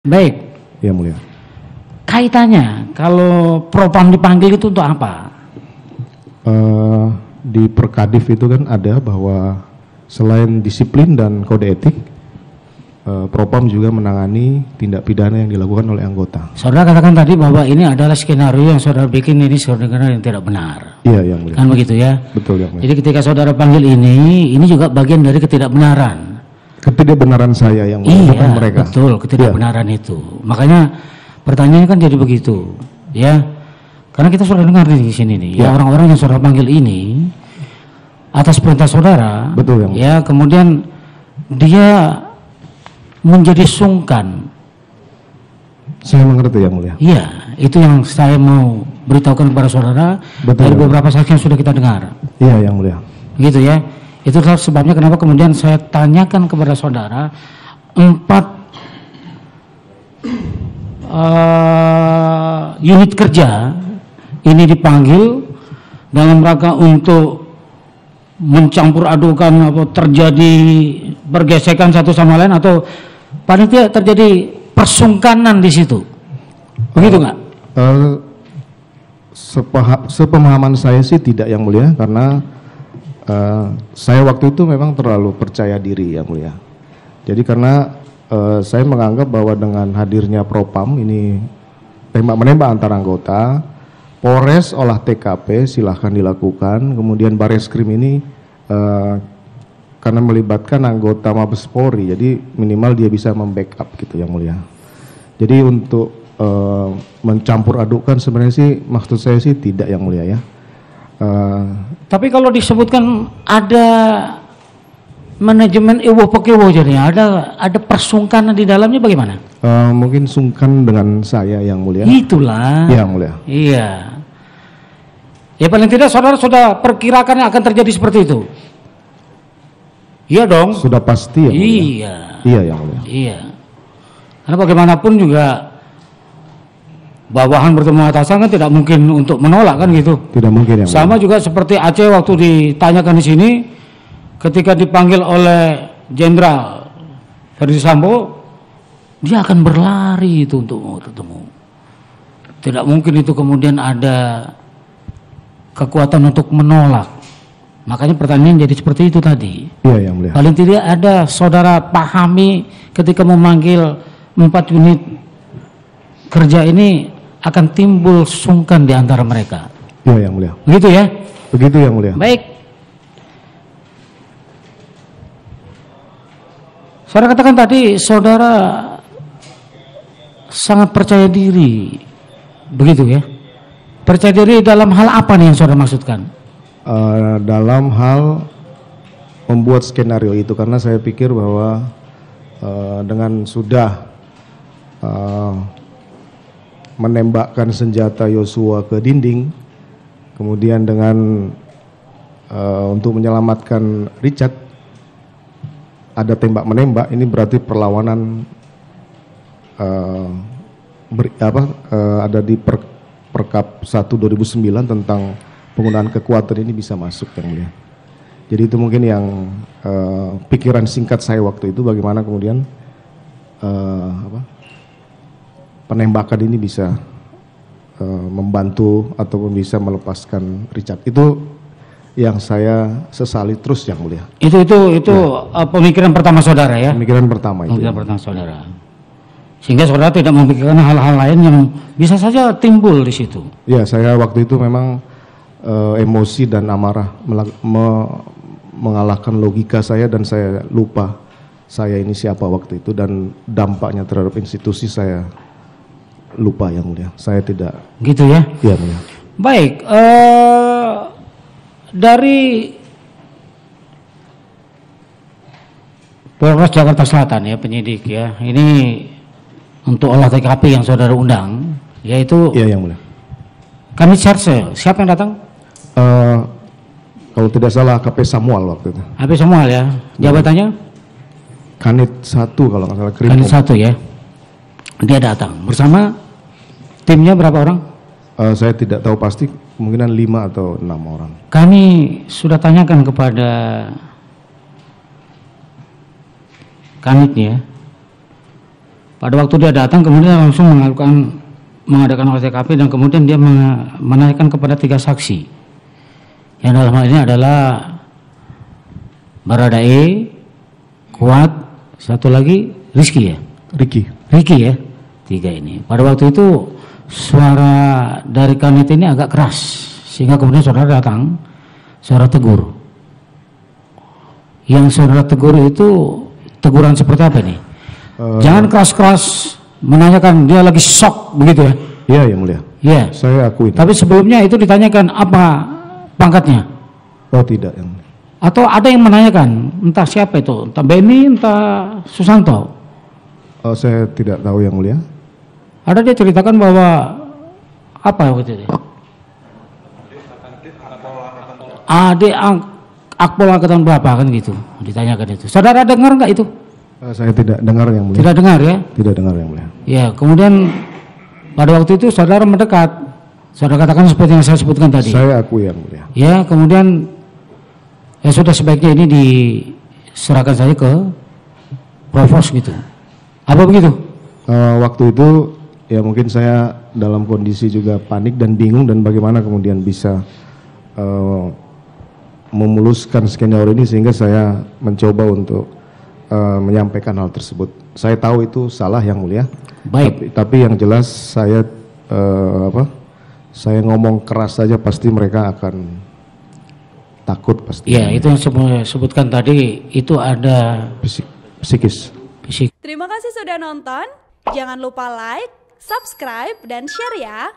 Baik. Ya mulia. Kaitannya kalau propam dipanggil itu untuk apa? Di Perkadif itu kan ada bahwa selain disiplin dan kode etik, propam juga menangani tindak pidana yang dilakukan oleh anggota. Saudara katakan tadi bahwa ini adalah skenario yang saudara bikin, ini saudara yang tidak benar. Iya yang mulia. Kan begitu ya? Betul yang mulia. Jadi ketika saudara panggil ini juga bagian dari ketidakbenaran. Ketidakbenaran saya yang mulia, bukan mereka. Betul, ketidakbenaran itu. Makanya pertanyaannya kan jadi begitu, ya. Karena kita sudah dengar di sini nih, ya orang-orang yang saudara panggil ini atas perintah saudara, betul yang mulia. Ya, kemudian dia menjadi sungkan. Saya mengerti yang mulia. Iya, itu yang saya mau beritahukan kepada saudara. Betul, dari beberapa saksi yang sudah kita dengar. Iya yang mulia. Gitu ya. Itu sebabnya kenapa kemudian saya tanyakan kepada saudara 4 unit kerja ini dipanggil dalam rangka untuk mencampur adukan apa terjadi pergesekan satu sama lain atau paling tidak terjadi persungkanan di situ. Begitu nggak? Sepemahaman saya sih tidak yang mulia, karena saya waktu itu memang terlalu percaya diri yang mulia. Jadi karena saya menganggap bahwa dengan hadirnya propam ini tembak menembak antar anggota, Polres olah TKP silahkan dilakukan, kemudian Bareskrim ini karena melibatkan anggota Mabes Polri, jadi minimal dia bisa membackup gitu yang mulia. Jadi untuk mencampur adukkan sebenarnya sih maksud saya sih tidak yang mulia ya. Tapi kalau disebutkan ada manajemen ewo pekewo jadinya, ada persungkanan di dalamnya bagaimana? Mungkin sungkan dengan saya yang mulia. Itulah. Yang mulia. Iya. Ya paling tidak saudara sudah perkirakan akan terjadi seperti itu. Iya dong. Sudah pasti yang mulia. Iya. Iya yang mulia. Iya. Karena bagaimanapun juga bawahan bertemu atasan kan tidak mungkin untuk menolak kan gitu. Tidak mungkin yang sama juga seperti Aceh waktu ditanyakan di sini ketika dipanggil oleh Jenderal Ferdi Sambo, dia akan berlari itu untuk bertemu. Tidak mungkin itu kemudian ada kekuatan untuk menolak. Makanya pertanyaan jadi seperti itu tadi. Iya yang mulia. Paling tidak ada saudara pahami ketika memanggil 4 unit kerja ini akan timbul sungkan di antara mereka. Iya yang mulia. Begitu ya? Begitu yang mulia. Baik. Saudara katakan tadi saudara sangat percaya diri. Begitu ya? Percaya diri dalam hal apa nih yang saudara maksudkan? Dalam hal membuat skenario itu, karena saya pikir bahwa dengan sudah menembakkan senjata Yosua ke dinding, kemudian dengan untuk menyelamatkan Richard ada tembak menembak, ini berarti perlawanan ada di Perkap 1 2009 tentang penggunaan kekuatan ini bisa masuk yang mulia. Jadi itu mungkin yang pikiran singkat saya waktu itu, bagaimana kemudian penembakan ini bisa membantu ataupun bisa melepaskan Richard. Itu yang saya sesali terus yang mulia. Itu pemikiran pertama saudara ya? Pemikiran pertama itu. Pemikiran pertama saudara. Sehingga saudara tidak memikirkan hal-hal lain yang bisa saja timbul di situ. Ya, saya waktu itu memang emosi dan amarah mengalahkan logika saya, dan saya lupa saya ini siapa waktu itu, dan dampaknya terhadap institusi saya lupa yang mulia. Saya tidak. Gitu ya? Iya mulia. Baik, dari Polres Jakarta Selatan ya, penyidik ya, ini untuk olah TKP yang saudara undang, yaitu. Iya yang mulia. Kami Serse, siapa yang datang? Kalau tidak salah KP Samuel waktu itu. KP Samuel ya, jabatannya? Kanit 1 kalau nggak salah. Kanit 1 ya. Dia datang bersama timnya berapa orang? Saya tidak tahu pasti, kemungkinan 5 atau 6 orang. Kami sudah tanyakan kepada Kanitnya, Pada waktu dia datang kemudian langsung mengadakan olah TKP dan kemudian dia menanyakan kepada 3 saksi. Yang dalam hal ini adalah Baradae, Kuat, satu lagi Rizky ya? Ricky ya, 3 ini. Pada waktu itu suara dari Kanit ini agak keras sehingga kemudian saudara datang, saudara tegur. Yang saudara tegur itu teguran seperti apa nih? Jangan keras-keras menanyakan, dia lagi shock begitu ya? Iya yang mulia. Iya. Saya akui. Tapi sebelumnya itu ditanyakan apa pangkatnya? Oh tidak yang mulia. Atau ada yang menanyakan, entah siapa itu, entah Beni, entah Susanto? Oh saya tidak tahu yang mulia. Ada dia ceritakan bahwa apa waktu itu? Adik Akpol angkatan berapa kan gitu, ditanyakan itu. Saudara dengar nggak itu? Saya tidak dengar yang mulia. Tidak dengar ya? Tidak dengar yang mulia. Ya, kemudian pada waktu itu saudara mendekat. Saudara katakan seperti yang saya sebutkan tadi. Saya akui yang mulia. Ya, kemudian ya sudah sebaiknya ini diserahkan saja ke Provos gitu. Apa begitu? Waktu itu ya mungkin saya dalam kondisi juga panik dan bingung dan bagaimana kemudian bisa memuluskan skenario ini sehingga saya mencoba untuk menyampaikan hal tersebut. Saya tahu itu salah yang mulia. Baik. Tapi yang jelas saya saya ngomong keras saja pasti mereka akan takut pasti. Ya, itu yang saya sebutkan tadi itu ada psikis. Terima kasih sudah nonton. Jangan lupa like, subscribe, dan share ya.